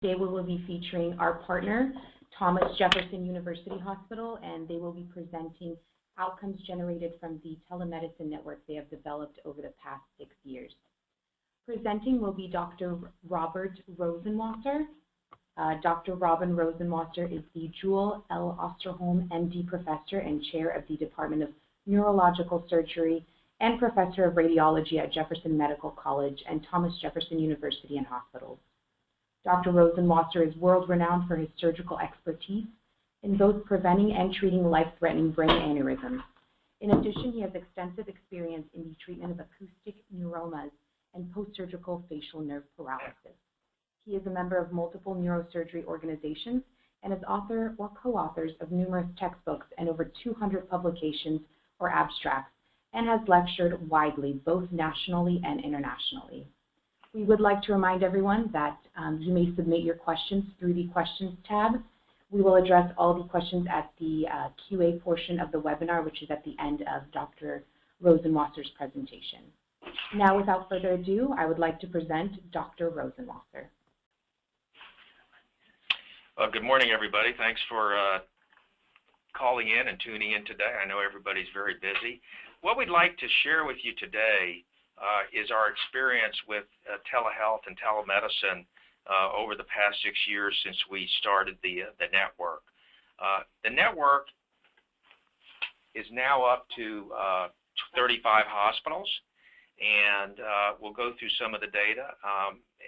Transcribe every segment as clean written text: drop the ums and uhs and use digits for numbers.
Today we will be featuring our partner, Thomas Jefferson University Hospital, and they will be presenting outcomes generated from the telemedicine network they have developed over the past 6 years. Presenting will be Dr. Robert Rosenwasser. Dr. Robin Rosenwasser is the Jewel L. Osterholm, MD Professor and Chair of the Department of Neurological Surgery and Professor of Radiology at Jefferson Medical College and Thomas Jefferson University and Hospitals. Dr. Rosenwasser is world-renowned for his surgical expertise in both preventing and treating life-threatening brain aneurysms. In addition, he has extensive experience in the treatment of acoustic neuromas and post-surgical facial nerve paralysis. He is a member of multiple neurosurgery organizations and is author or co-authors of numerous textbooks and over 200 publications or abstracts, and has lectured widely, both nationally and internationally. We would like to remind everyone that you may submit your questions through the Questions tab. We will address all the questions at the QA portion of the webinar, which is at the end of Dr. Rosenwasser's presentation. Now, without further ado, I would like to present Dr. Rosenwasser. Well, good morning, everybody. Thanks for calling in and tuning in today. I know everybody's very busy. What we'd like to share with you today is our experience with telehealth and telemedicine over the past 6 years since we started the network. The network is now up to 35 hospitals, and we'll go through some of the data.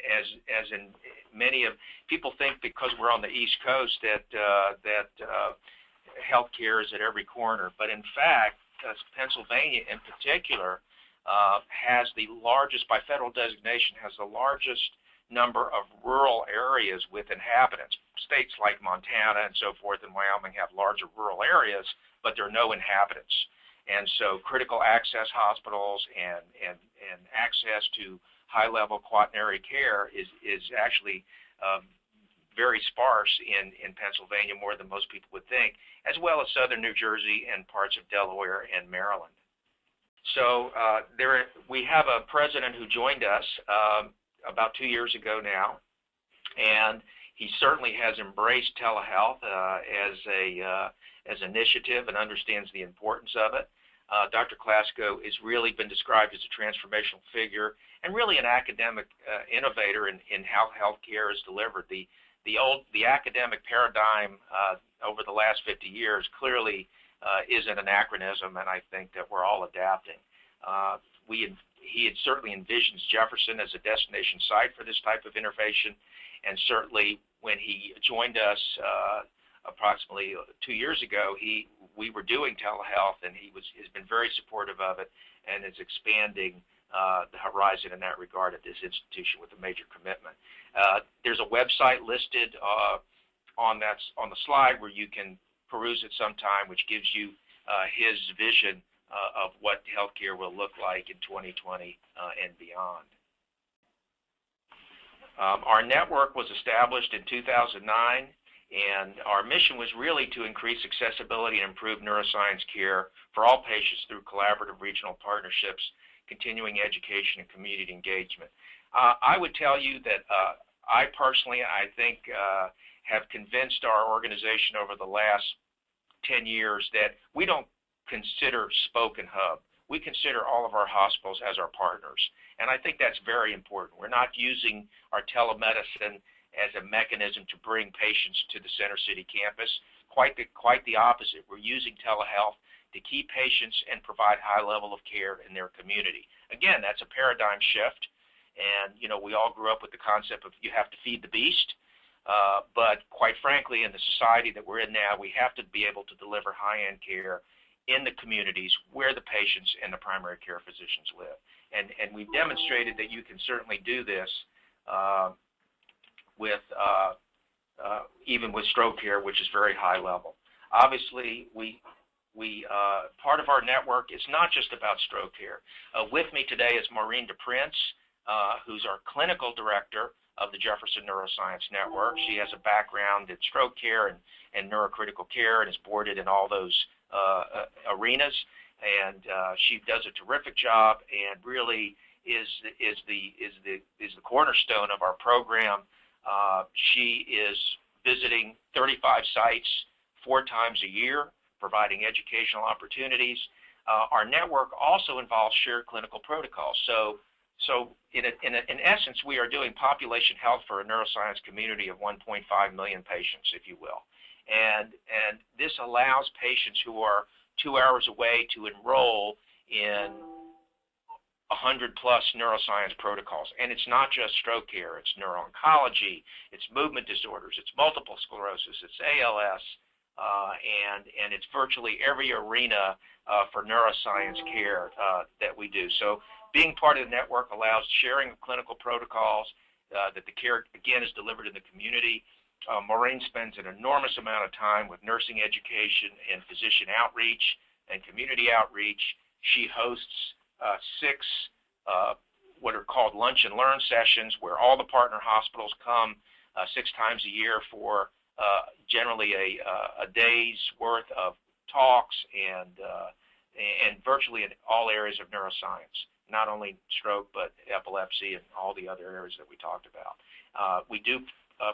As in many of people think, because we're on the East Coast, that healthcare is at every corner, but in fact, Pennsylvania in particular has the largest, by federal designation, has the largest number of rural areas with inhabitants. States like Montana and so forth and Wyoming have larger rural areas, but there are no inhabitants. And so critical access hospitals and access to high-level quaternary care is actually very sparse in Pennsylvania, more than most people would think, as well as southern New Jersey and parts of Delaware and Maryland. So we have a president who joined us about 2 years ago now, and he certainly has embraced telehealth as an initiative and understands the importance of it. Dr. Klasko has really been described as a transformational figure and really an academic innovator in how healthcare is delivered. The academic paradigm over the last 50 years clearly is an anachronism, and I think that we're all adapting. He had certainly envisions Jefferson as a destination site for this type of innovation, and certainly when he joined us approximately 2 years ago, we were doing telehealth, and has been very supportive of it and is expanding the horizon in that regard at this institution with a major commitment. There's a website listed on the slide where you can peruse it sometime, which gives you his vision of what healthcare will look like in 2020 and beyond. Our network was established in 2009, and our mission was really to increase accessibility and improve neuroscience care for all patients through collaborative regional partnerships, continuing education, and community engagement. I would tell you that I personally, I think, have convinced our organization over the last 10 years that we don't consider spoke and hub. We consider all of our hospitals as our partners, and I think that's very important. We're not using our telemedicine as a mechanism to bring patients to the Center City campus. Quite the opposite. We're using telehealth to keep patients and provide high level of care in their community. Again, that's a paradigm shift, and we all grew up with the concept of you have to feed the beast, but quite frankly, in the society that we're in now, we have to be able to deliver high-end care in the communities where the patients and the primary care physicians live. And we've demonstrated that you can certainly do this with even with stroke care, which is very high level. Obviously, part of our network is not just about stroke care. With me today is Maureen DePrince, who's our clinical director of the Jefferson Neuroscience Network. She has a background in stroke care and neurocritical care and is boarded in all those arenas, and she does a terrific job and really is the cornerstone of our program She is visiting 35 sites 4 times a year, providing educational opportunities. Our network also involves shared clinical protocols. So in essence, we are doing population health for a neuroscience community of 1.5 million patients, if you will. And this allows patients who are 2 hours away to enroll in 100+ neuroscience protocols. And it's not just stroke care, it's neuro-oncology, it's movement disorders, it's multiple sclerosis, it's ALS, and it's virtually every arena for neuroscience care that we do. So being part of the network allows sharing of clinical protocols, that the care, again, is delivered in the community. Maureen spends an enormous amount of time with nursing education and physician outreach and community outreach. She hosts 6 what are called lunch and learn sessions, where all the partner hospitals come 6 times a year for generally a day's worth of talks and virtually in all areas of neuroscience, not only stroke but epilepsy and all the other areas that we talked about. We do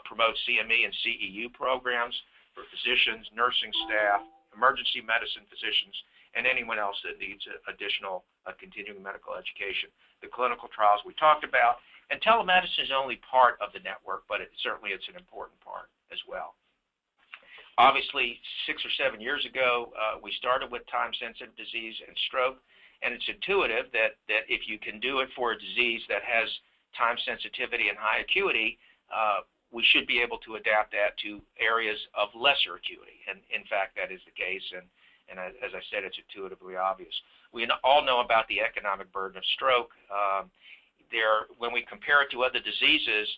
promote CME and CEU programs for physicians, nursing staff, emergency medicine physicians, and anyone else that needs additional continuing medical education. The clinical trials we talked about, and telemedicine is only part of the network, but certainly it's an important part as well. Obviously, 6 or 7 years ago, we started with time-sensitive disease and stroke, and it's intuitive that if you can do it for a disease that has time sensitivity and high acuity, we should be able to adapt that to areas of lesser acuity. And in fact, that is the case, and as I said, it's intuitively obvious. We all know about the economic burden of stroke. When we compare it to other diseases,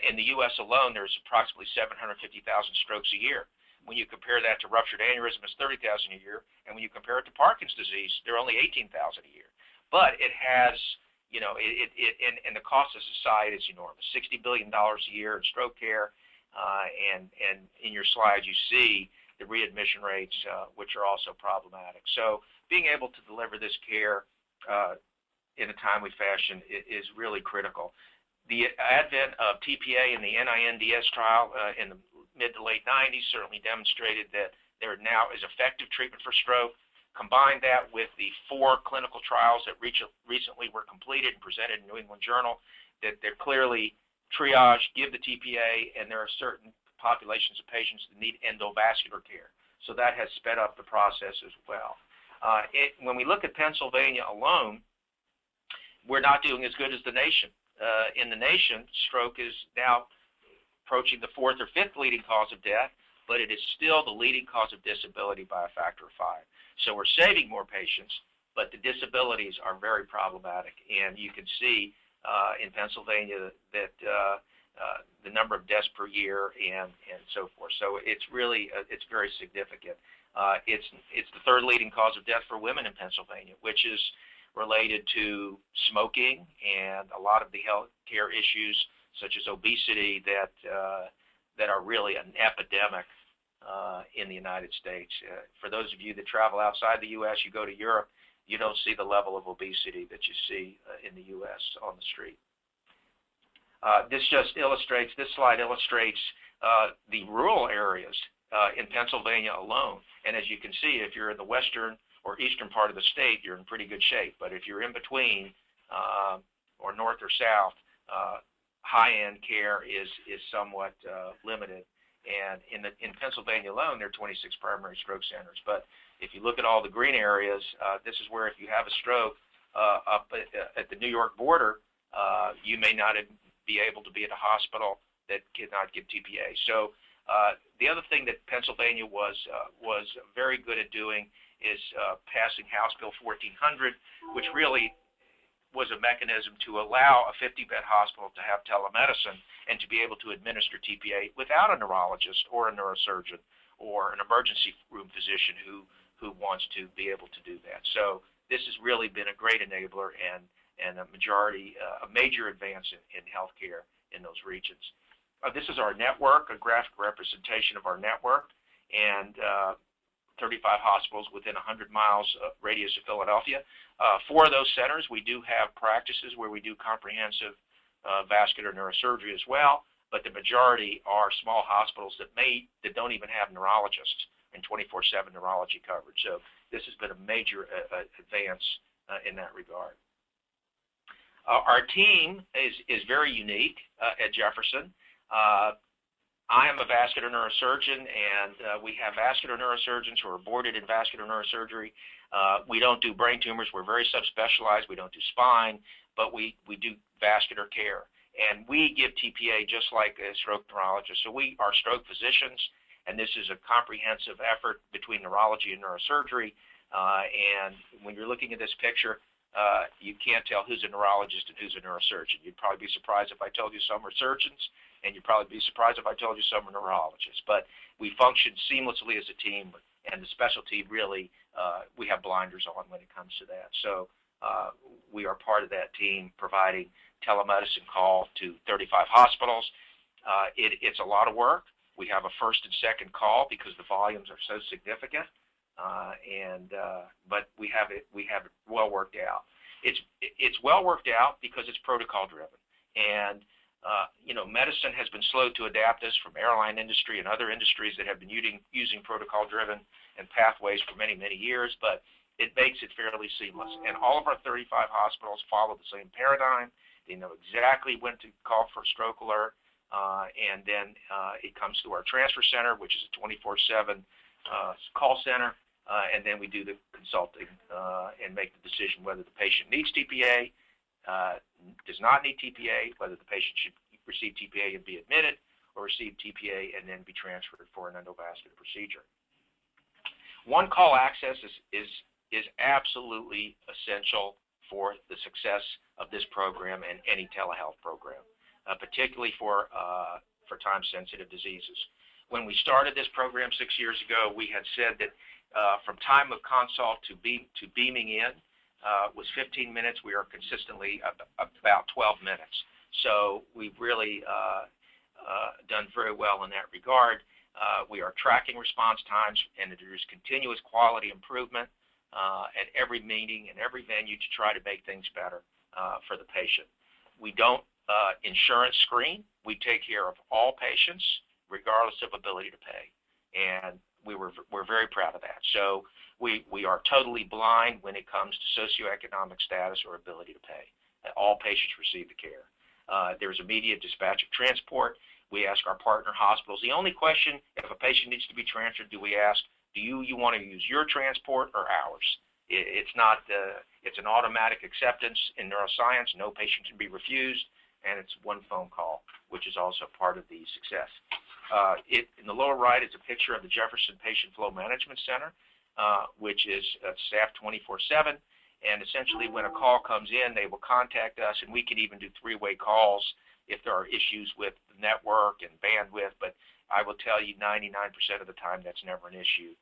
in the U.S. alone, there's approximately 750,000 strokes a year. When you compare that to ruptured aneurysm, it's 30,000 a year, and when you compare it to Parkinson's disease, there are only 18,000 a year. But it has, and the cost to society is enormous, $60 billion a year in stroke care, and in your slides you see the readmission rates, which are also problematic. So being able to deliver this care in a timely fashion is really critical. The advent of TPA and the NINDS trial in the mid to late 90s certainly demonstrated that there now is effective treatment for stroke. Combine that with the 4 clinical trials that recently were completed and presented in New England Journal, that they're clearly triage, give the TPA, and there are certain populations of patients that need endovascular care. So that has sped up the process as well. When we look at Pennsylvania alone, we're not doing as good as the nation. In the nation, stroke is now approaching the 4th or 5th leading cause of death, but it is still the leading cause of disability by a factor of 5. So we're saving more patients, but the disabilities are very problematic. And you can see in Pennsylvania that the number of deaths per year and so forth. So it's really, it's very significant. It's the 3rd leading cause of death for women in Pennsylvania, which is related to smoking and a lot of the health care issues such as obesity that are really an epidemic in the United States. For those of you that travel outside the U.S., you go to Europe, you don't see the level of obesity that you see in the U.S. on the street. This slide illustrates the rural areas in Pennsylvania alone. And as you can see, if you're in the western or eastern part of the state, you're in pretty good shape. But if you're in between or north or south, high-end care is somewhat limited. And in Pennsylvania alone, there are 26 primary stroke centers. But if you look at all the green areas, this is where if you have a stroke up at the New York border, you may not be able to be at a hospital that cannot give TPA. So the other thing that Pennsylvania was very good at doing is passing House Bill 1400, which really was a mechanism to allow a 50-bed hospital to have telemedicine and to be able to administer TPA without a neurologist or a neurosurgeon or an emergency room physician who wants to be able to do that. So this has really been a great enabler and a major advance in healthcare in those regions. This is our network, a graphic representation of our network, and 35 hospitals within 100 miles radius of Philadelphia. 4 of those centers, we do have practices where we do comprehensive vascular neurosurgery as well. but the majority are small hospitals that don't even have neurologists and 24/7 neurology coverage. So this has been a major advance in that regard. Our team is very unique at Jefferson. I am a vascular neurosurgeon, and we have vascular neurosurgeons who are boarded in vascular neurosurgery. We don't do brain tumors. We're very subspecialized. We don't do spine, but we do vascular care. And we give TPA just like a stroke neurologist. So we are stroke physicians, and this is a comprehensive effort between neurology and neurosurgery. And when you're looking at this picture, you can't tell who's a neurologist and who's a neurosurgeon. You'd probably be surprised if I told you some are surgeons, and you'd probably be surprised if I told you some are neurologists. But we function seamlessly as a team, and the specialty really, we have blinders on when it comes to that. So we are part of that team providing telemedicine call to 35 hospitals. It's a lot of work. We have a first and second call because the volumes are so significant. But we have it well worked out. It's well worked out because it's protocol driven, and medicine has been slow to adapt this from airline industry and other industries that have been using protocol driven and pathways for many years, but it makes it fairly seamless. And all of our 35 hospitals follow the same paradigm. They know exactly when to call for a stroke alert, and then it comes to our transfer center, which is a 24/7 call center. And then we do the consulting and make the decision whether the patient needs TPA, does not need TPA, whether the patient should receive TPA and be admitted, or receive TPA and then be transferred for an endovascular procedure. One call access is absolutely essential for the success of this program and any telehealth program, particularly for time-sensitive diseases. When we started this program 6 years ago, we had said that from time of consult to beaming in was 15 minutes. We are consistently about 12 minutes. So we've really done very well in that regard. We are tracking response times, and there's continuous quality improvement at every meeting and every venue to try to make things better for the patient. We don't insurance screen. We take care of all patients regardless of ability to pay. And we're very proud of that. So we are totally blind when it comes to socioeconomic status or ability to pay. All patients receive the care. There's immediate dispatch of transport. We ask our partner hospitals. The only question, if a patient needs to be transferred, do we ask, do you want to use your transport or ours? It's not, it's an automatic acceptance in neuroscience. No patient can be refused, and it's one phone call, which is also part of the success. In the lower right is a picture of the Jefferson Patient Flow Management Center, which is staffed 24/7. And essentially, when a call comes in, they will contact us, and we can even do three-way calls if there are issues with the network and bandwidth. But I will tell you 99% of the time that's never an issue.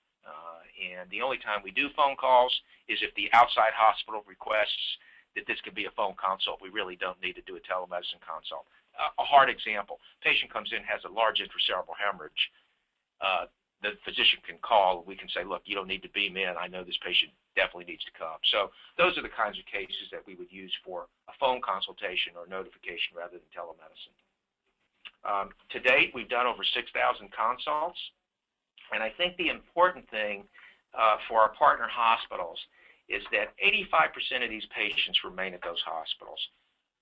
And the only time we do phone calls is if the outside hospital requests that this could be a phone consult. We really don't need to do a telemedicine consult. A hard example, patient comes in, has a large intracerebral hemorrhage. The physician can call. We can say, look, you don't need to beam in. I know this patient definitely needs to come. So those are the kinds of cases that we would use for a phone consultation or notification rather than telemedicine. To date, we've done over 6,000 consults. And I think the important thing for our partner hospitals is that 85% of these patients remain at those hospitals.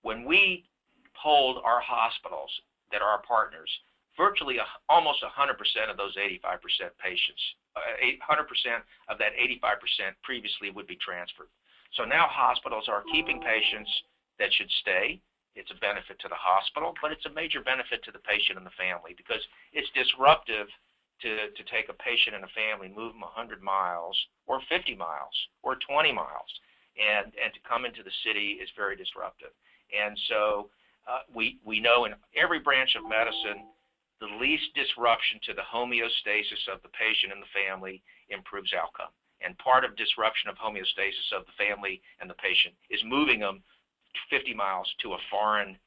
When we polled our hospitals that are our partners, virtually almost 100% of those 85% patients, 100% of that 85% previously would be transferred. So now hospitals are keeping patients that should stay. It's a benefit to the hospital, but it's a major benefit to the patient and the family because it's disruptive to take a patient and a family, move them 100 miles or 50 miles or 20 miles, and to come into the city is very disruptive. And so we know in every branch of medicine, the least disruption to the homeostasis of the patient and the family improves outcome. And part of disruption of homeostasis of the family and the patient is moving them 50 miles to a foreign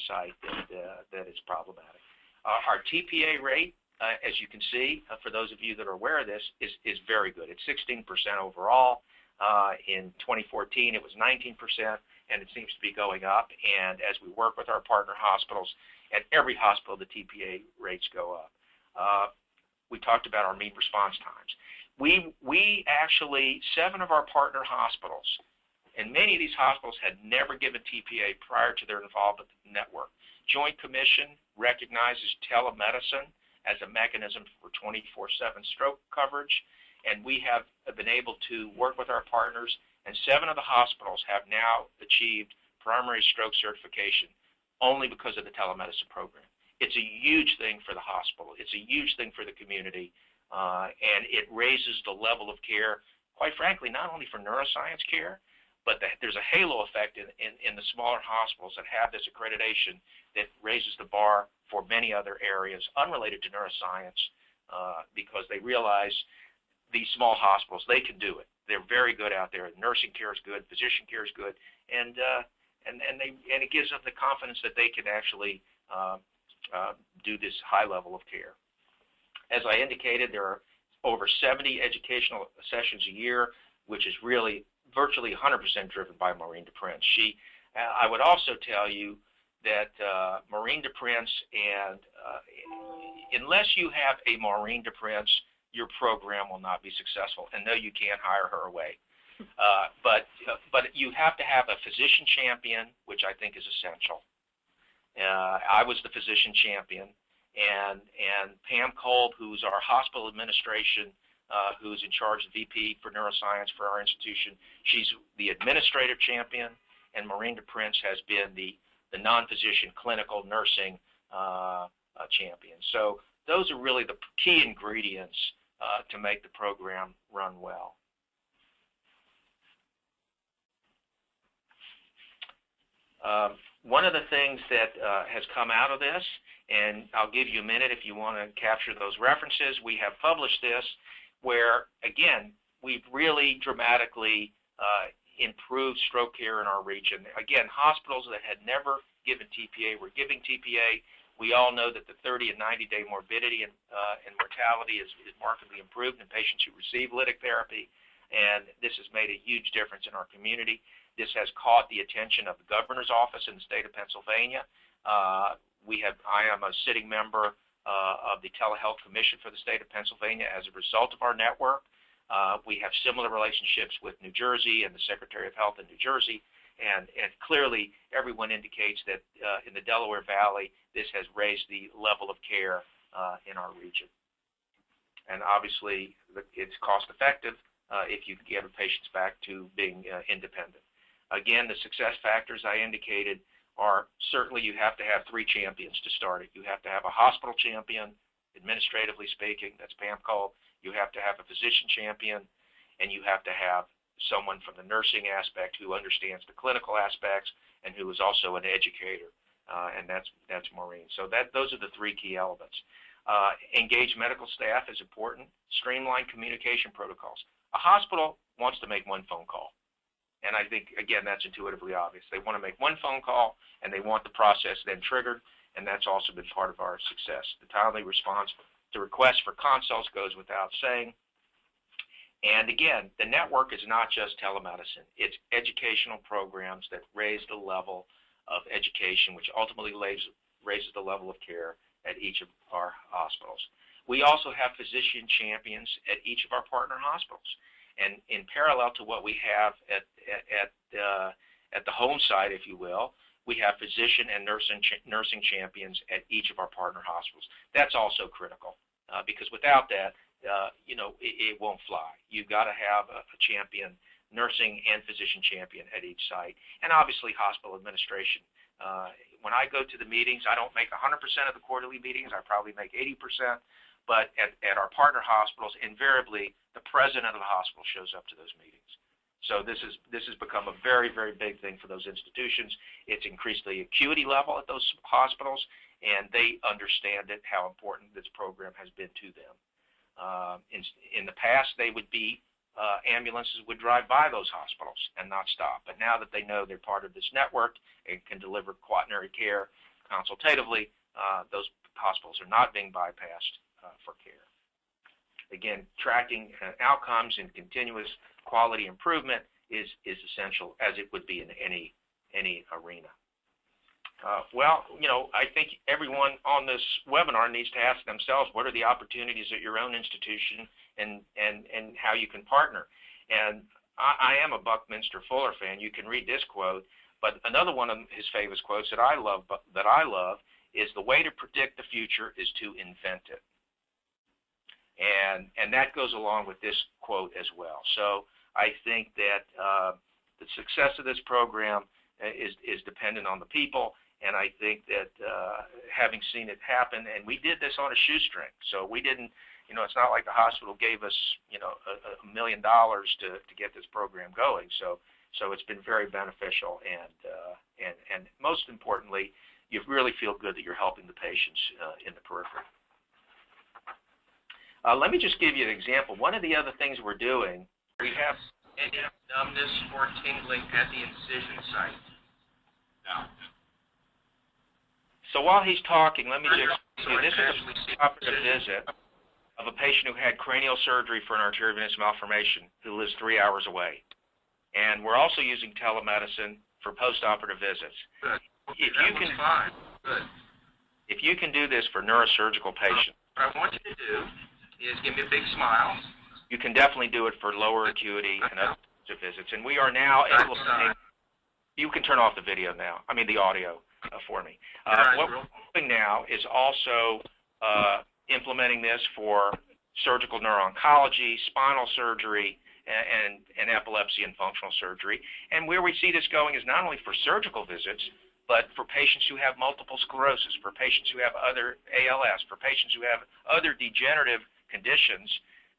site that is problematic. Our TPA rate, as you can see, for those of you that are aware of this, is very good. It's 16% overall. In 2014, it was 19%, and it seems to be going up. And as we work with our partner hospitals, at every hospital, the TPA rates go up. We talked about our mean response times. We actually, 7 of our partner hospitals, and many of these hospitals had never given TPA prior to their involvement in the network. Joint Commission recognizes telemedicine as a mechanism for 24/7 stroke coverage, and we have been able to work with our partners, and 7 of the hospitals have now achieved primary stroke certification only because of the telemedicine program. It's a huge thing for the hospital. It's a huge thing for the community, and it raises the level of care, quite frankly, not only for neuroscience care, but there's a halo effect in the smaller hospitals that have this accreditation that raises the bar for many other areas unrelated to neuroscience, because they realize these small hospitals, they can do it. They're very good out there. Nursing care is good, physician care is good, and it gives them the confidence that they can actually do this high level of care. As I indicated, there are over 70 educational sessions a year, which is really virtually 100% driven by Maureen DePrince. I would also tell you that Maureen DePrince, and unless you have a Maureen DePrince, your program will not be successful. And no, you can't hire her away. But you have to have a physician champion, which I think is essential. I was the physician champion, and Pam Kolb, who's our hospital administration, who's in charge of VP for neuroscience for our institution, she's the administrative champion, and Maureen DePrince has been the non-physician clinical nursing champion. So those are really the key ingredients to make the program run well. One of the things that has come out of this, and I'll give you a minute if you want to capture those references, we have published this where, again, we've really dramatically improved stroke care in our region. Again, hospitals that had never given TPA were giving TPA. We all know that the 30 and 90-day morbidity and mortality is markedly improved in patients who receive lytic therapy, and this has made a huge difference in our community. This has caught the attention of the governor's office in the state of Pennsylvania. I am a sitting member of the Telehealth Commission for the state of Pennsylvania as a result of our network. We have similar relationships with New Jersey and the Secretary of Health in New Jersey, and clearly everyone indicates that in the Delaware Valley, this has raised the level of care in our region. And obviously, it's cost effective if you get patients back to being independent. Again, the success factors I indicated are certainly you have to have 3 champions to start it. You have to have a hospital champion, administratively speaking, that's Pam Kolb. You have to have a physician champion, and you have to have someone from the nursing aspect who understands the clinical aspects and who is also an educator, and that's Maureen. So those are the 3 key elements. Engage medical staff is important. Streamline communication protocols. A hospital wants to make 1 phone call. And I think, again, that's intuitively obvious. They want to make 1 phone call, and they want the process then triggered, and that's also been part of our success. The timely response to requests for consults goes without saying. And again, the network is not just telemedicine. It's educational programs that raise the level of education, which ultimately raises the level of care at each of our hospitals. We also have physician champions at each of our partner hospitals. And in parallel to what we have at the home site, if you will, we have physician and nursing champions at each of our partner hospitals. That's also critical because without that, it won't fly. You've got to have a champion, nursing and physician champion at each site, and obviously hospital administration. When I go to the meetings, I don't make 100% of the quarterly meetings. I probably make 80%. But at our partner hospitals, invariably, the president of the hospital shows up to those meetings. So this has become a very, very big thing for those institutions. It's increased the acuity level at those hospitals, and they understand it, how important this program has been to them. In the past, they would be ambulances would drive by those hospitals and not stop. But now that they know they're part of this network and can deliver quaternary care consultatively, those hospitals are not being bypassed for care. Again, tracking outcomes and continuous quality improvement is essential, as it would be in any arena. Well, I think everyone on this webinar needs to ask themselves, what are the opportunities at your own institution and how you can partner. And I am a Buckminster Fuller fan. You can read this quote, but another one of his famous quotes that I love is the way to predict the future is to invent it. And that goes along with this quote as well. So I think that the success of this program is dependent on the people, and I think that having seen it happen, and we did this on a shoestring, so we didn't, it's not like the hospital gave us, $1 million to get this program going. So it's been very beneficial, and most importantly, you really feel good that you're helping the patients in the periphery. Let me just give you an example. One of the other things we're doing, we have numbness or tingling at the incision site. No. So while he's talking, let me just see. This is a operative visit of a patient who had cranial surgery for an arteriovenous malformation who lives 3 hours away. And we're also using telemedicine for post-operative visits. Good. If you can do this for neurosurgical patients, what I want you to do is give me a big smile. You can definitely do it for lower acuity and other visits. And we are now implementing. You can turn off the video now. I mean the audio for me. What we're doing now is also implementing this for surgical neuro-oncology, spinal surgery, and epilepsy and functional surgery. And where we see this going is not only for surgical visits, but for patients who have multiple sclerosis, for patients who have other ALS, for patients who have other degenerative conditions.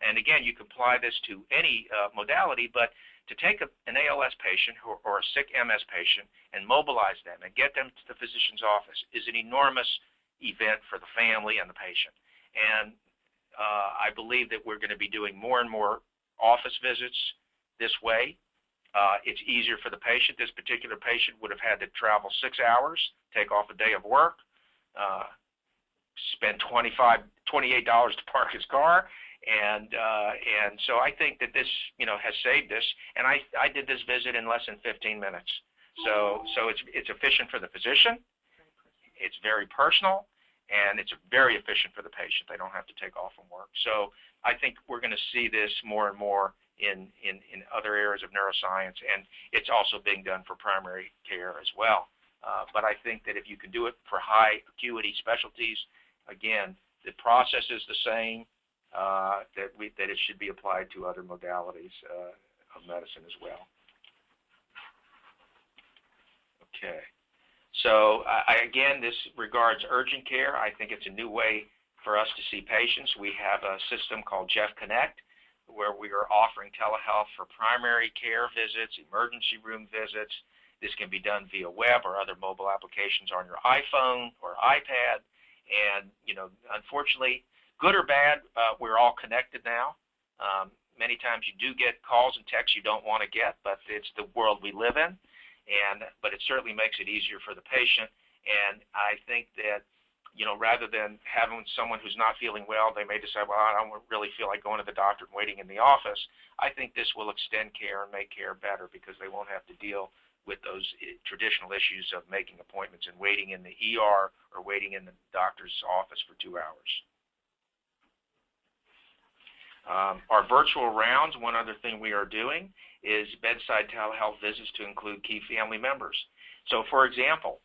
And again, you can apply this to any modality, but to take an ALS patient or a sick MS patient and mobilize them and get them to the physician's office is an enormous event for the family and the patient. And I believe that we're going to be doing more and more office visits this way. It's easier for the patient. This particular patient would have had to travel 6 hours, take off a day of work, spend $28 to park his car, and so I think that this has saved us. And I did this visit in less than 15 minutes. So it's efficient for the physician, it's very personal, and it's very efficient for the patient. They don't have to take off from work. So I think we're going to see this more and more in other areas of neuroscience, and it's also being done for primary care as well. But I think that if you can do it for high acuity specialties, again, the process is the same, that it should be applied to other modalities of medicine as well. Okay. So again, this regards urgent care. I think it's a new way for us to see patients. We have a system called Jeff Connect, where we are offering telehealth for primary care visits, emergency room visits. This can be done via web or other mobile applications on your iPhone or iPad. And, unfortunately, good or bad, we're all connected now. Many times you do get calls and texts you don't want to get, but it's the world we live in. But it certainly makes it easier for the patient. And I think that, rather than having someone who's not feeling well, they may decide, well, I don't really feel like going to the doctor and waiting in the office. I think this will extend care and make care better because they won't have to deal with those traditional issues of making appointments and waiting in the ER or waiting in the doctor's office for 2 hours. Our virtual rounds, one other thing we are doing is bedside telehealth visits to include key family members. So, for example,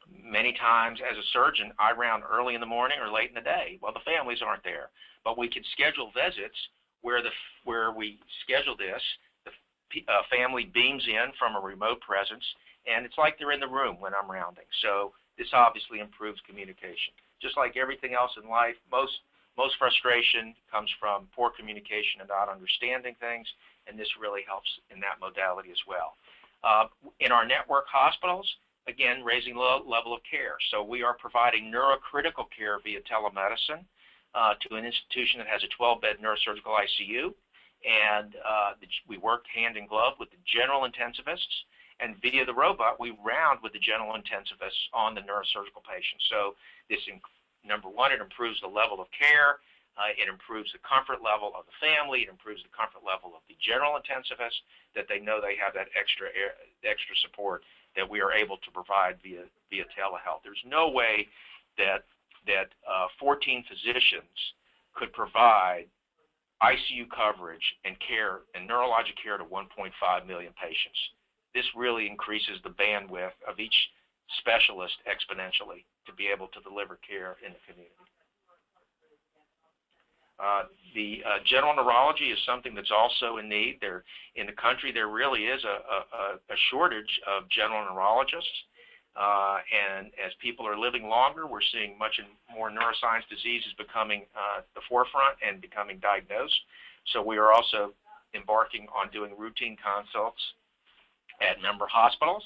many times as a surgeon, I round early in the morning or late in the day. Well, the families aren't there, but we can schedule visits where we schedule this. The family beams in from a remote presence, and it's like they're in the room when I'm rounding. So this obviously improves communication. Just like everything else in life, most frustration comes from poor communication and not understanding things, and this really helps in that modality as well. In our network hospitals, again, raising the level of care. So we are providing neurocritical care via telemedicine to an institution that has a 12-bed neurosurgical ICU, and we work hand in glove with the general intensivists, and via the robot, we round with the general intensivists on the neurosurgical patients. So this, number one, it improves the level of care, it improves the comfort level of the family, it improves the comfort level of the general intensivist, that they know they have that extra support that we are able to provide via telehealth. There's no way that 14 physicians could provide ICU coverage and care and neurologic care to 1.5 million patients. This really increases the bandwidth of each specialist exponentially to be able to deliver care in the community. The general neurology is something that's also in need. In the country, there really is a shortage of general neurologists. And as people are living longer, we're seeing much more neuroscience diseases becoming the forefront and becoming diagnosed. So we are also embarking on doing routine consults at member hospitals,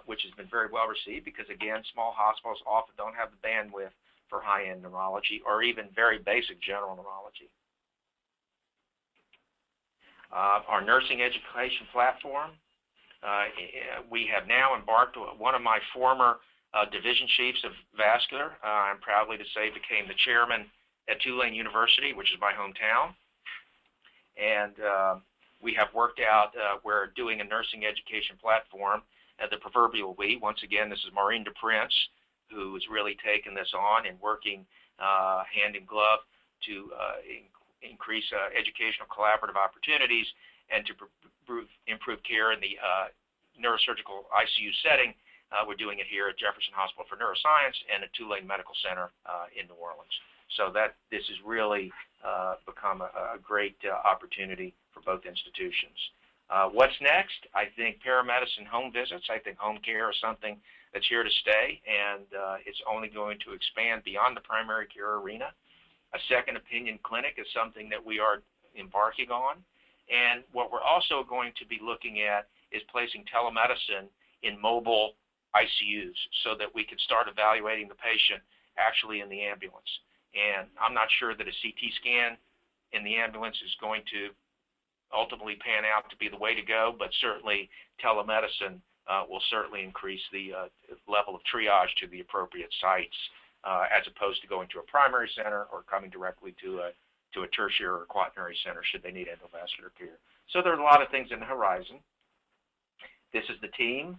which has been very well received because, again, small hospitals often don't have the bandwidth for high-end neurology or even very basic general neurology. Our nursing education platform, we have now embarked, one of my former division chiefs of vascular, I'm proudly to say, became the chairman at Tulane University, which is my hometown. And we have worked out, we're doing a nursing education platform, the proverbial we. Once again, this is Maureen DePrince, who has really taken this on and working hand in glove to increase educational collaborative opportunities and to improve care in the neurosurgical ICU setting. We're doing it here at Jefferson Hospital for Neuroscience and at Tulane Medical Center in New Orleans. So this has really become a great opportunity for both institutions. What's next? I think paramedicine home visits. I think home care is something that's here to stay, and it's only going to expand beyond the primary care arena. A second opinion clinic is something that we are embarking on. And what we're also going to be looking at is placing telemedicine in mobile ICUs so that we can start evaluating the patient actually in the ambulance. And I'm not sure that a CT scan in the ambulance is going to ultimately pan out to be the way to go, but certainly telemedicine will certainly increase the level of triage to the appropriate sites as opposed to going to a primary center or coming directly to a tertiary or quaternary center should they need endovascular care. So there are a lot of things in the horizon. This is the team.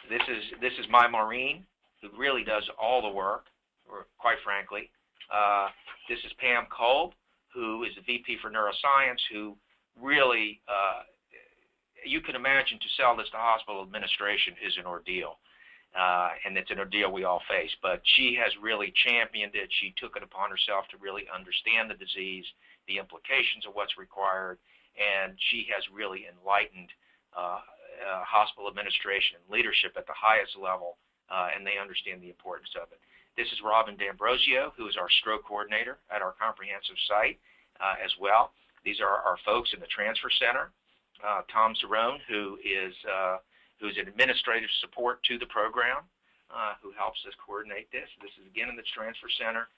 This is my Maureen, who really does all the work, or quite frankly. This is Pam Kolb, who is the VP for Neuroscience, who really, you can imagine to sell this to hospital administration is an ordeal. And it's an ordeal we all face, but she has really championed it. She took it upon herself to really understand the disease, the implications of what's required, and she has really enlightened hospital administration and leadership at the highest level, and they understand the importance of it. This is Robin D'Ambrosio, who is our stroke coordinator at our comprehensive site as well. These are our folks in the transfer center. Tom Cerrone, who's an administrative support to the program, who helps us coordinate this. This is, again, in the transfer center,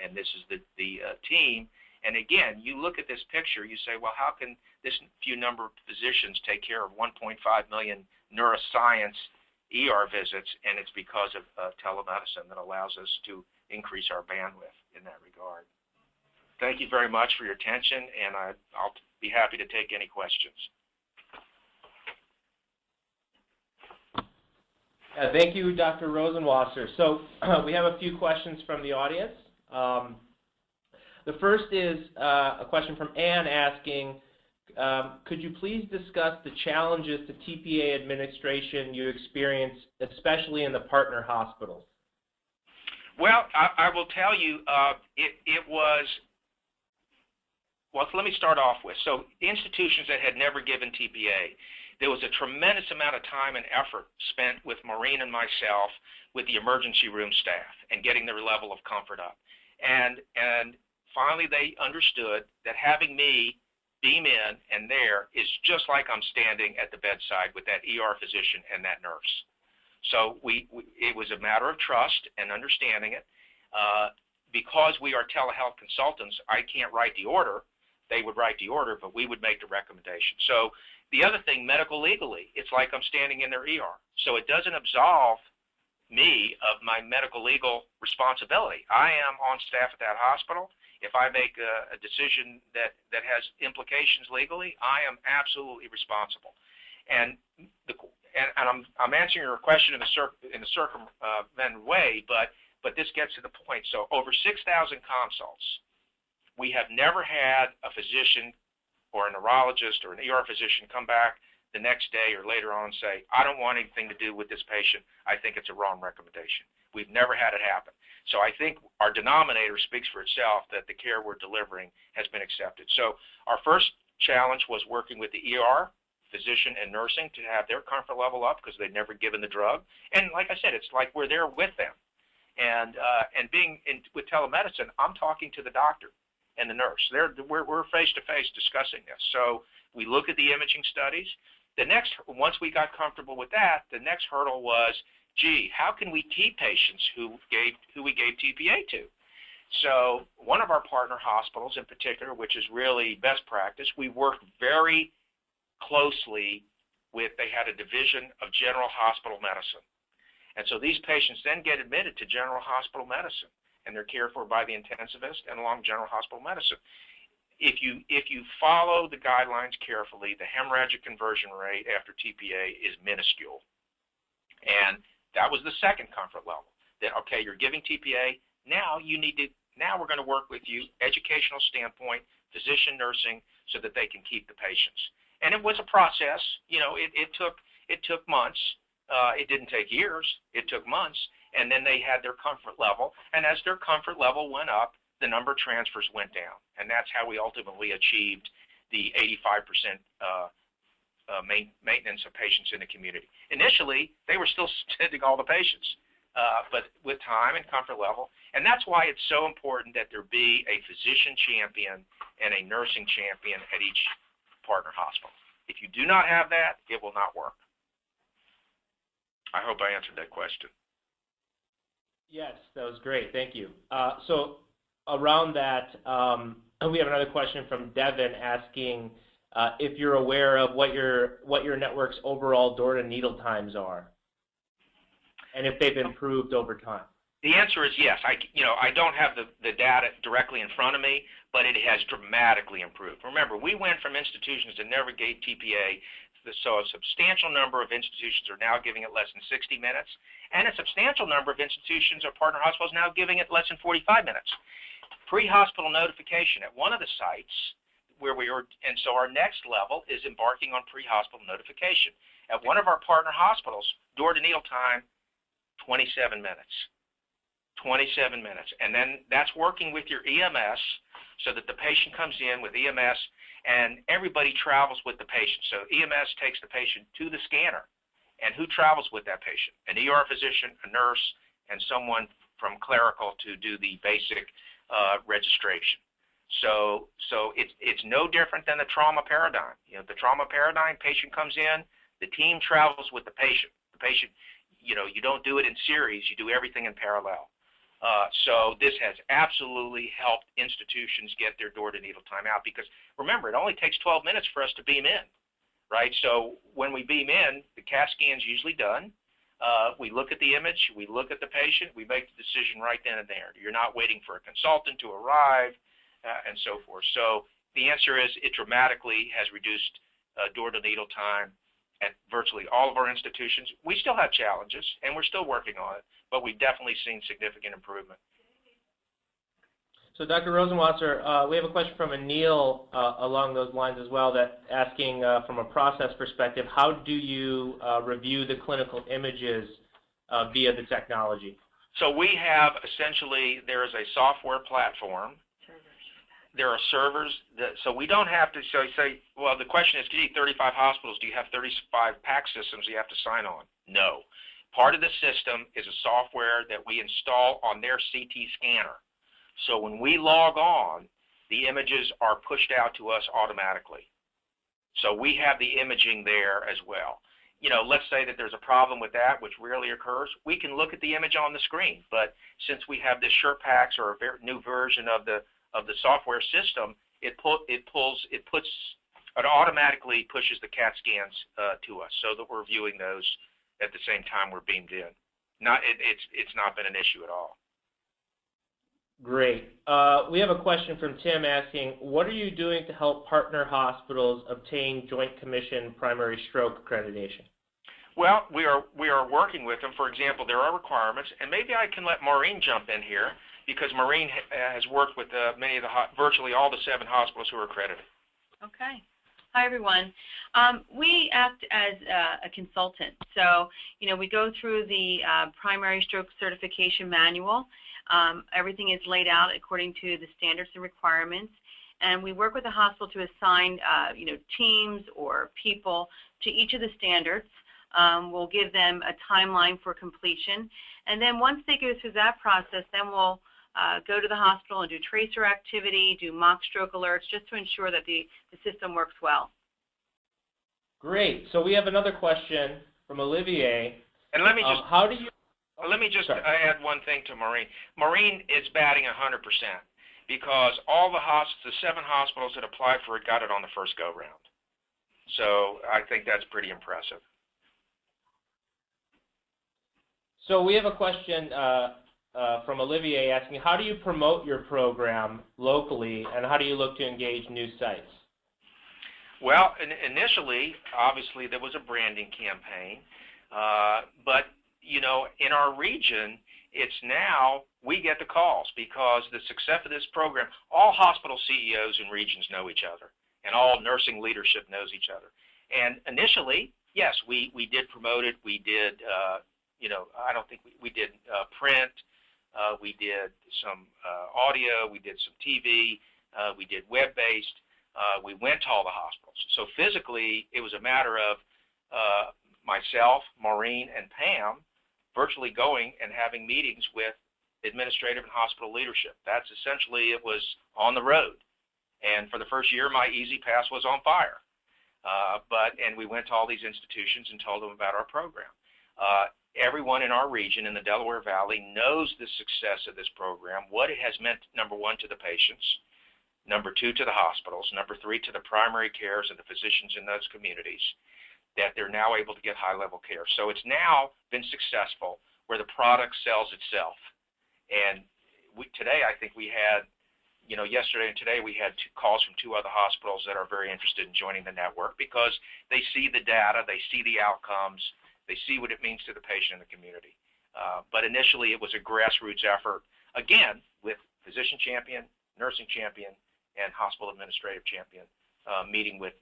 and this is the team. And again, you look at this picture, you say, well, how can this few number of physicians take care of 1.5 million neuroscience ER visits? And it's because of telemedicine that allows us to increase our bandwidth in that regard. Thank you very much for your attention, and I'll be happy to take any questions. Thank you, Dr. Rosenwasser. So we have a few questions from the audience. The first is a question from Ann asking, could you please discuss the challenges to TPA administration you experience, especially in the partner hospitals? Well, I will tell you, it was, well, let me start off with, so institutions that had never given TPA, there was a tremendous amount of time and effort spent with Maureen and myself, with the emergency room staff, and getting their level of comfort up. And finally they understood that having me beam in and there is just like I'm standing at the bedside with that ER physician and that nurse. So it was a matter of trust and understanding it. Because we are telehealth consultants, I can't write the order. They would write the order, but we would make the recommendation. So the other thing, medical legally, it's like I'm standing in their ER. So it doesn't absolve me of my medical legal responsibility. I am on staff at that hospital, if I make a decision that has implications legally, I am absolutely responsible. And I'm answering your question in a circumvented way, but this gets to the point. So over 6,000 consults, we have never had a physician or a neurologist or an ER physician come back the next day or later on and say, I don't want anything to do with this patient. I think it's a wrong recommendation. We've never had it happen. So I think our denominator speaks for itself that the care we're delivering has been accepted. So our first challenge was working with the ER, physician, and nursing to have their comfort level up because they'd never given the drug. And like I said, it's like we're there with them. And being with telemedicine, I'm talking to the doctor and the nurse. We're face-to-face discussing this. So we look at the imaging studies. Once we got comfortable with that, the next hurdle was, gee, how can we keep patients who we gave TPA to? So one of our partner hospitals in particular, which is really best practice, we worked very closely with, they had a division of general hospital medicine. And so these patients then get admitted to general hospital medicine, and they're cared for by the intensivist and along general hospital medicine. If you follow the guidelines carefully, the hemorrhagic conversion rate after TPA is minuscule. And that was the second comfort level, that, okay, you're giving TPA, now we're going to work with you, educational standpoint, physician nursing, so that they can keep the patients. And it was a process. You know, it took months. It didn't take years. It took months. And then they had their comfort level. And as their comfort level went up, the number of transfers went down. And that's how we ultimately achieved the 85% maintenance of patients in the community. Initially, they were still sending all the patients, but with time and comfort level. And that's why it's so important that there be a physician champion and a nursing champion at each partner hospital. If you do not have that, it will not work. I hope I answered that question. Yes, that was great. Thank you. So around that, we have another question from Devin asking if you're aware of what your network's overall door-to-needle times are, and if they've improved over time. The answer is yes. I don't have the data directly in front of me, but it has dramatically improved. Remember, we went from institutions that never gave TPA, so a substantial number of institutions are now giving it less than 60 minutes, and a substantial number of institutions or partner hospitals now giving it less than 45 minutes. Pre-hospital notification at one of the sites where we were, and so our next level is embarking on pre-hospital notification. At one of our partner hospitals, door-to-needle time, 27 minutes. 27 minutes. And then that's working with your EMS so that the patient comes in with EMS and everybody travels with the patient. So EMS takes the patient to the scanner. And who travels with that patient? An ER physician, a nurse, and someone from clerical to do the basic registration. So it's no different than the trauma paradigm. You know, the trauma paradigm, patient comes in, the team travels with the patient. The patient, you don't do it in series, you do everything in parallel. So this has absolutely helped institutions get their door-to-needle time out because, remember, it only takes 12 minutes for us to beam in, right? So when we beam in, the CAT scan's usually done. We look at the image, we look at the patient, we make the decision right then and there. You're not waiting for a consultant to arrive and so forth. So the answer is it dramatically has reduced door-to-needle time at virtually all of our institutions. We still have challenges, and we're still working on it, but we've definitely seen significant improvement. So Dr. Rosenwasser, we have a question from Anil along those lines as well, that asking from a process perspective, how do you review the clinical images via the technology? So we have essentially, there is a software platform. There are servers, so we don't have to say, well, the question is, gee, 35 hospitals, do you have 35 PAC systems you have to sign on? No. Part of the system is a software that we install on their CT scanner. So when we log on, the images are pushed out to us automatically. So we have the imaging there as well. Let's say that there's a problem with that, which rarely occurs. We can look at the image on the screen, but since we have this SurePACS or a new version of the software system, it automatically pushes the CAT scans to us, so that we're viewing those at the same time we're beamed in. It's not been an issue at all. Great. We have a question from Tim asking, what are you doing to help partner hospitals obtain Joint Commission primary stroke accreditation? Well, we are working with them. For example, there are requirements, and maybe I can let Maureen jump in here because Maureen has worked with many of virtually all the 7 hospitals who are accredited. Okay. Hi, everyone. We act as a consultant. So, we go through the primary stroke certification manual. Everything is laid out according to the standards and requirements. And we work with the hospital to assign, teams or people to each of the standards. We'll give them a timeline for completion. And then once they go through that process, then we'll go to the hospital and do tracer activity, do mock stroke alerts, just to ensure that the system works well. Great. So we have another question from Olivier. And let me just Sorry. add one thing to Maureen. Maureen is batting 100% because all the 7 hospitals that applied for it got it on the first go-round. So I think that's pretty impressive. So we have a question from Olivier asking, how do you promote your program locally, and how do you look to engage new sites? Well, initially, obviously, there was a branding campaign, but, in our region, it's now we get the calls because the success of this program, all hospital CEOs and regions know each other, and all nursing leadership knows each other. And initially, yes, we did promote it. We did, I don't think we did print. We did some audio. We did some TV. We did web-based. We went to all the hospitals. So physically, it was a matter of myself, Maureen, and Pam virtually going and having meetings with administrative and hospital leadership. That's essentially, it was on the road. And for the first year, my Easy Pass was on fire. And we went to all these institutions and told them about our program. Everyone in our region in the Delaware Valley knows the success of this program, what it has meant, number 1, to the patients, number 2, to the hospitals, number 3, to the primary cares and the physicians in those communities, that they're now able to get high-level care. So it's now been successful where the product sells itself. And today, I think we had, yesterday and today, we had 2 calls from 2 other hospitals that are very interested in joining the network because they see the data, they see the outcomes, they see what it means to the patient and the community. But initially, it was a grassroots effort, again, with physician champion, nursing champion, and hospital administrative champion, meeting with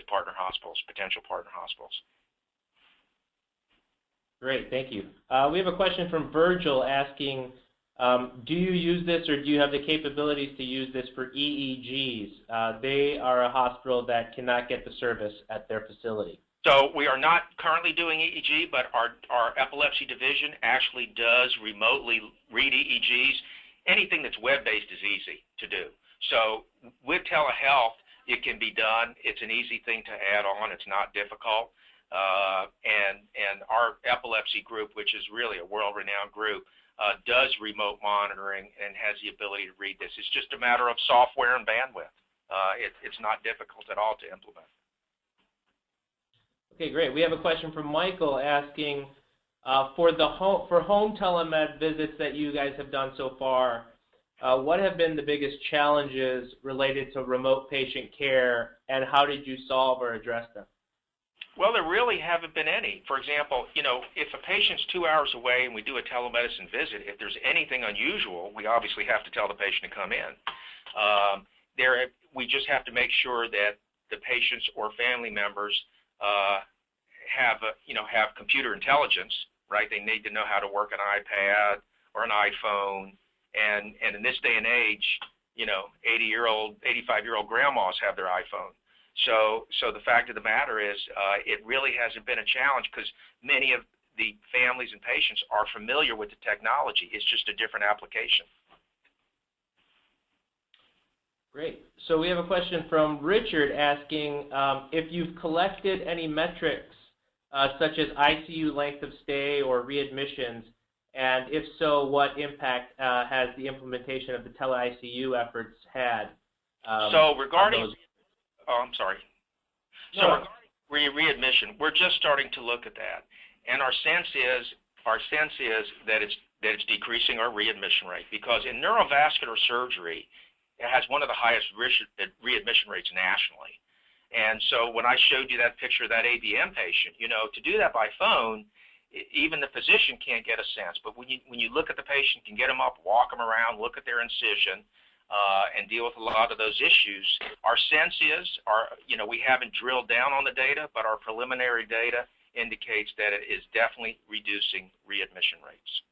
partner hospitals, potential partner hospitals. Great, thank you. We have a question from Virgil asking, do you use this or do you have the capabilities to use this for EEGs? They are a hospital that cannot get the service at their facility. So we are not currently doing EEG, but our epilepsy division actually does remotely read EEGs. Anything that's web-based is easy to do. So with telehealth, it can be done. It's an easy thing to add on. It's not difficult. And our epilepsy group, which is really a world-renowned group, does remote monitoring and has the ability to read this. It's just a matter of software and bandwidth. It's not difficult at all to implement. Okay, great. We have a question from Michael asking, for home telemed visits that you guys have done so far, what have been the biggest challenges related to remote patient care, and how did you solve or address them? Well, there really haven't been any. For example, if a patient's 2 hours away and we do a telemedicine visit, if there's anything unusual, we obviously have to tell the patient to come in. We just have to make sure that the patients or family members have computer intelligence, right? They need to know how to work an iPad or an iPhone. And in this day and age, 80-year-old, 85-year-old grandmas have their iPhone. So the fact of the matter is, it really hasn't been a challenge because many of the families and patients are familiar with the technology. It's just a different application. Great. So we have a question from Richard asking if you've collected any metrics such as ICU length of stay or readmissions, and if so, what impact has the implementation of the tele-ICU efforts had? So regarding, I'm sorry. So No. regarding readmission, we're just starting to look at that, and our sense is that it's that it's decreasing our readmission rate, because in neurovascular surgery, it has one of the highest readmission rates nationally. And so when I showed you that picture of that ABM patient, to do that by phone, even the physician can't get a sense. But when you look at the patient, can get them up, walk them around, look at their incision, and deal with a lot of those issues. Our sense is, we haven't drilled down on the data, but our preliminary data indicates that it is definitely reducing readmission rates.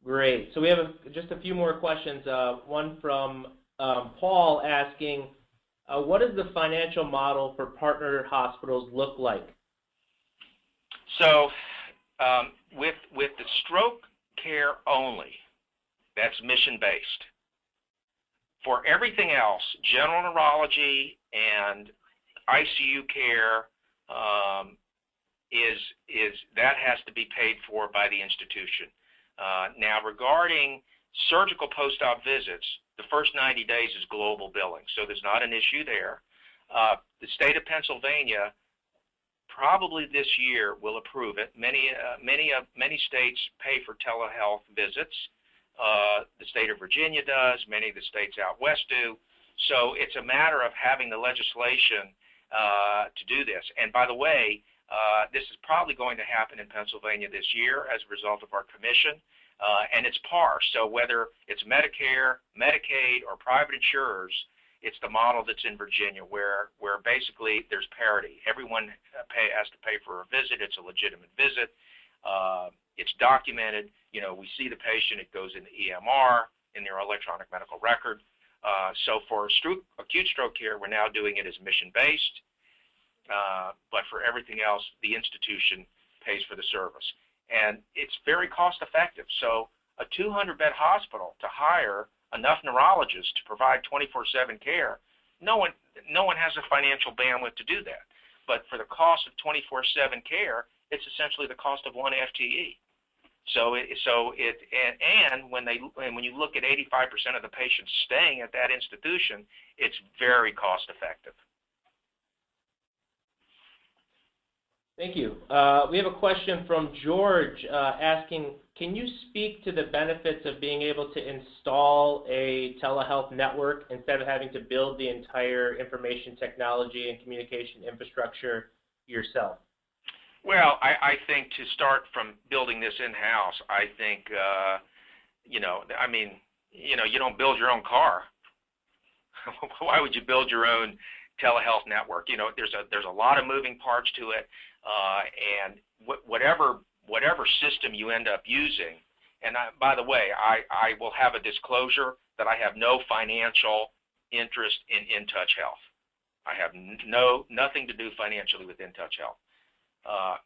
Great. So we have just a few more questions. One from Paul asking, what does the financial model for partner hospitals look like? So with the stroke care only, that's mission-based. For everything else, general neurology and ICU care, that has to be paid for by the institution. Now, regarding surgical post-op visits, the first 90 days is global billing, so there's not an issue there. The state of Pennsylvania probably this year will approve it. Many states pay for telehealth visits. The state of Virginia does. Many of the states out west do. So it's a matter of having the legislation to do this. And by the way, this is probably going to happen in Pennsylvania this year as a result of our commission, and it's par. So whether it's Medicare, Medicaid, or private insurers, it's the model that's in Virginia where basically there's parity. Everyone has to pay for a visit. It's a legitimate visit. It's documented. We see the patient. It goes in the EMR, in their electronic medical record. So for acute stroke care, we're now doing it as mission-based. But for everything else, the institution pays for the service. And it's very cost-effective. So a 200-bed hospital to hire enough neurologists to provide 24/7 care, no one has the financial bandwidth to do that. But for the cost of 24/7 care, it's essentially the cost of one FTE. When you look at 85% of the patients staying at that institution, it's very cost-effective. Thank you. We have a question from George asking, can you speak to the benefits of being able to install a telehealth network instead of having to build the entire information technology and communication infrastructure yourself? Well, I think to start from building this in-house, I think, you don't build your own car. Why would you build your own telehealth network? There's a lot of moving parts to it, and whatever system you end up using, and by the way, I will have a disclosure that I have no financial interest in InTouch Health. I have nothing to do financially with InTouch Health.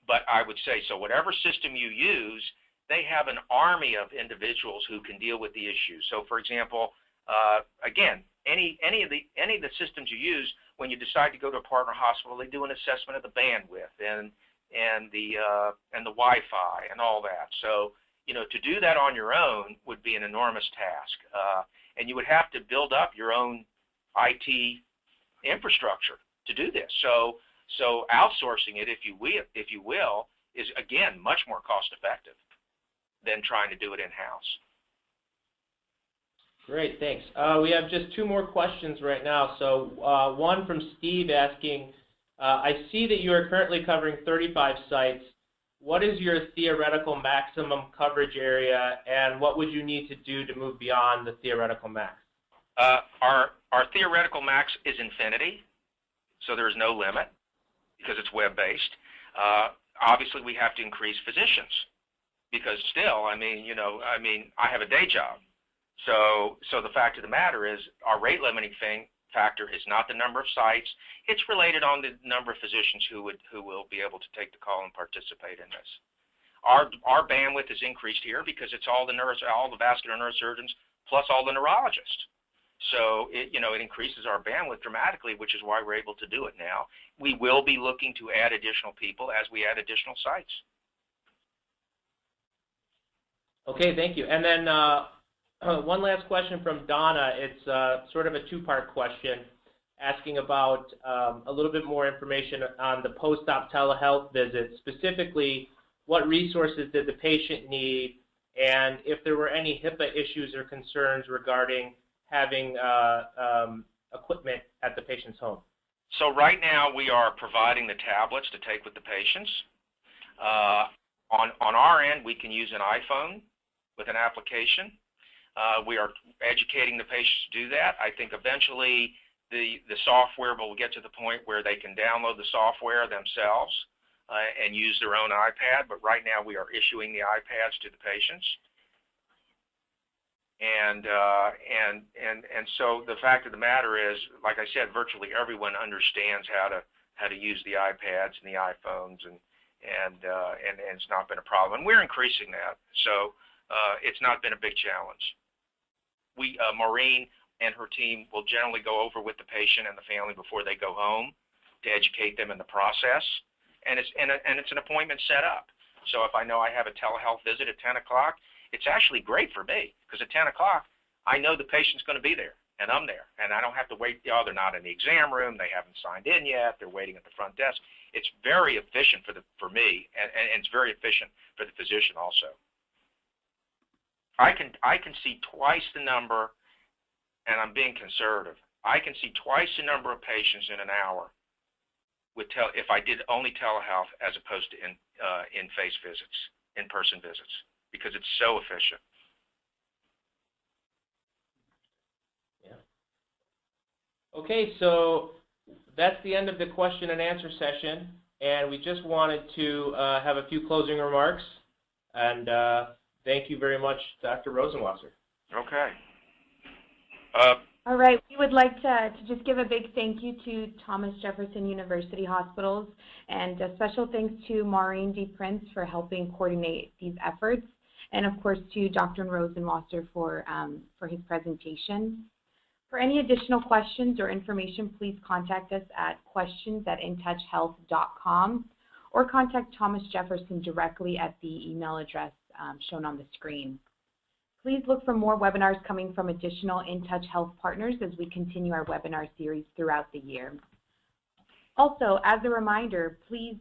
But I would say, so whatever system you use, they have an army of individuals who can deal with the issues. So for example, again, any of the systems you use, when you decide to go to a partner hospital, they do an assessment of the bandwidth and the Wi-Fi and all that. So, to do that on your own would be an enormous task. And you would have to build up your own IT infrastructure to do this. So outsourcing it, if you will, is again much more cost effective than trying to do it in-house. Great, thanks. We have just two more questions right now. So one from Steve asking, I see that you are currently covering 35 sites. What is your theoretical maximum coverage area, and what would you need to do to move beyond the theoretical max? Our theoretical max is infinity, so there is no limit because it's web-based. Obviously, we have to increase physicians because still, I have a day job. So the fact of the matter is our rate limiting factor is not the number of sites. It's related on the number of physicians who will be able to take the call and participate in this. Our bandwidth is increased here because it's all the vascular neurosurgeons plus all the neurologists. So it increases our bandwidth dramatically, which is why we're able to do it now. We will be looking to add additional people as we add additional sites. Okay, thank you. And then one last question from Donna. It's sort of a two-part question asking about a little bit more information on the post-op telehealth visit. Specifically, what resources did the patient need, and if there were any HIPAA issues or concerns regarding having equipment at the patient's home. So right now we are providing the tablets to take with the patients. On our end, we can use an iPhone with an application. We are educating the patients to do that. I think eventually the software will get to the point where they can download the software themselves and use their own iPad, but right now we are issuing the iPads to the patients. And so the fact of the matter is, like I said, virtually everyone understands how to use the iPads and the iPhones, and it's not been a problem. And we're increasing that, so it's not been a big challenge. Maureen and her team will generally go over with the patient and the family before they go home to educate them in the process, and it's an appointment set up. So if I know I have a telehealth visit at 10 o'clock, it's actually great for me, because at 10 o'clock, I know the patient's going to be there, and I'm there, and I don't have to wait. Oh, they're not in the exam room, they haven't signed in yet, they're waiting at the front desk. It's very efficient for me, and it's very efficient for the physician also. I can see twice the number, and I'm being conservative. I can see twice the number of patients in an hour if I did only telehealth as opposed to in-face visits, in-person visits, because it's so efficient. Yeah. Okay, so that's the end of the question and answer session, and we just wanted to have a few closing remarks, and thank you very much, Dr. Rosenwasser. Okay. All right, we would like to just give a big thank you to Thomas Jefferson University Hospitals, and a special thanks to Maureen DePrince for helping coordinate these efforts, and of course to Dr. Rosenwasser for his presentation. For any additional questions or information, please contact us at questions@intouchhealth.com or contact Thomas Jefferson directly at the email address shown on the screen. Please look for more webinars coming from additional InTouch Health partners as we continue our webinar series throughout the year. Also, as a reminder, please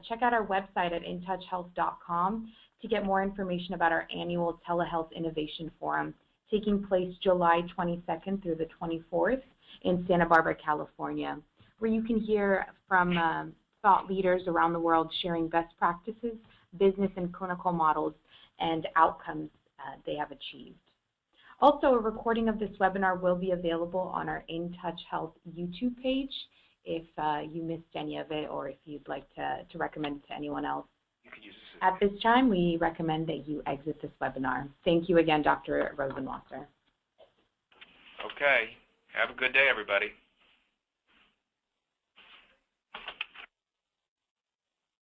check out our website at intouchhealth.com to get more information about our annual Telehealth Innovation Forum taking place July 22nd through the 24th in Santa Barbara, California, where you can hear from thought leaders around the world sharing best practices, business and clinical models, and outcomes they have achieved. Also, a recording of this webinar will be available on our InTouch Health YouTube page if you missed any of it, or if you'd like to recommend it to anyone else. At this time, we recommend that you exit this webinar. Thank you again, Dr. Rosenwasser. Okay. Have a good day, everybody.